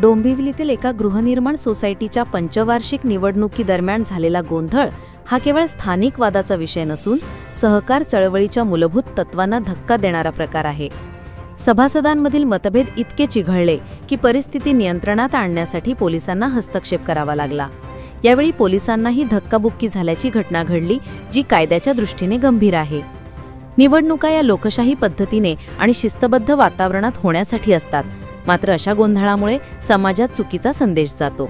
डोंबिवलीतील एका गृहनिर्माण सोसायटीच्या पंचवार्षिक निवडणुकीदरम्यान झालेला गोंधळ हा केवळ स्थानिक वादाचा विषय नसून सहकार चळवळीच्या मूलभूत तत्वांना धक्का देणारा प्रकार आहे। सभासदांमधील मतभेद इतके चिघळले की परिस्थिती नियंत्रणात आणण्यासाठी पोलिसांना हस्तक्षेप करावा लागला। यावेळी पोलिसांनाही धक्काबुक्की झाल्याची घटना घडली, जी कायद्याच्या दृष्टीने गंभीर आहे। निवडणुका या लोकशाही पद्धतीने आणि शिस्तबद्ध वातावरणात होण्यासाठी असतात, मात्र अशा गोंधळामुळे समाजात चुकीचा संदेश जातो।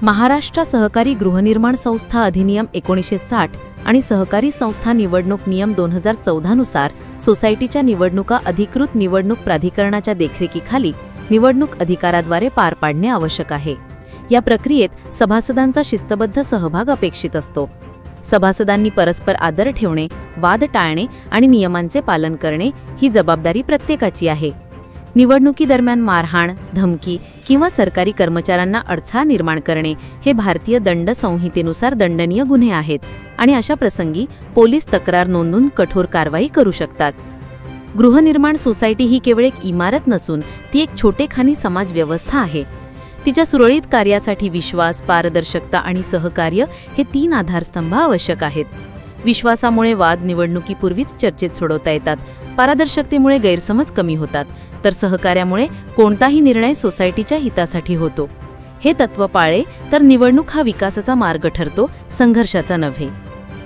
महाराष्ट्र सहकारी गृहनिर्माण संस्था अधिनियम 1960 आणि सहकारी संस्था निवडणूक नियम 2014 नुसार सोसायटीच्या निवडणुका अधिकृत निवडणूक प्राधिकरणाच्या देखरेखीखाली निवडणूक अधिकाराद्वारे पार पाडणे आवश्यक आहे। या प्रक्रियेत सभासदांचा शिस्तबद्ध सहभाग अपेक्षित असतो। सभासदांनी परस्पर आदर ठेवणे, वाद टाळणे आणि नियमांचे पालन करणे ही जबाबदारी प्रत्येकाची आहे। निवडणुकीदरम्यान मारहाण, धमकी किंवा सरकारी कर्मचाऱ्यांना अडथळा निर्माण करणे हे भारतीय दंड संहितेनुसार दंडनीय गुन्हे आहेत आणि अशा प्रसंगी पोलीस तक्रार नोंदवून कठोर कारवाई करू शकतात। गृहनिर्माण सोसायटी ही केवळ एक इमारत नसून ती एक छोटेखानी समाज व्यवस्था आहे। तिच्या सुरळीत कार्यासाठी विश्वास, पारदर्शकता आणि सहकार्य हे 3 आधारस्तंभ आवश्यक आहेत। विश्वासामुळे वाद निवडणुकीपूर्वीच चर्चेत सोडवता येतात, पारदर्शकतेमुळे गैरसमज कमी होतात, तर सहकार्यामुळे कोणताही निर्णय सोसायटीच्या हितासाठी होतो। हे तत्त्व पाळले तर निवडणूक हा विकासाचा मार्ग ठरतो, संघर्षाचा नव्हे।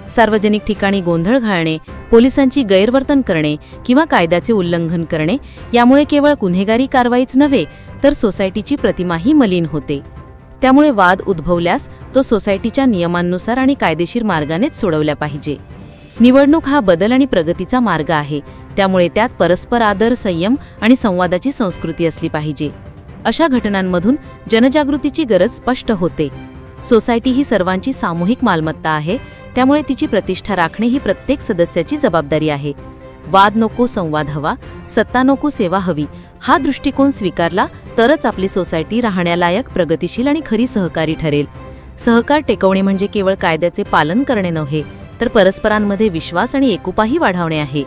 सार्वजनिक ठिकाणी गोंधळ घालणे, पोलिसांची गैरवर्तन करणे किंवा कायद्याचे उल्लंघन करणे यामुळे केवळ गुन्हेगारी कारवाईच नव्हे तर सोसायटीची प्रतिमाही मलिन होते। त्यामुळे वाद उद्भवल्यास तो सोसायटीच्या नियमांनुसार आणि कायदेशीर मार्गानेच सोडवला पाहिजे। निवडणूक हा बदल आणि प्रगतीचा मार्ग आहे, त्यामुळे त्यात परस्पर आदर, संयम आणि संवादाची संस्कृती असली पाहिजे। अशा घटनांमधून जनजागृतीची गरज स्पष्ट होते। सोसायटी ही सर्वांची सामूहिक मालमत्ता आहे, त्यामुळे तिची प्रतिष्ठा राखणे ही प्रत्येक सदस्याची जबाबदारी आहे। वाद नको, संवाद हवा, सत्ता नको, सेवा हवी हा दृष्टिकोन स्वीकारला तरच आपली सोसायटी राहण्यालायक, प्रगतिशील आणि खरी सहकारी ठरेल। सहकार टिकवणे म्हणजे केवळ कायद्याचे पालन करणे नव्हे तर परस्परांमध्ये विश्वास आणि एकोपाही वाढवणे आहे।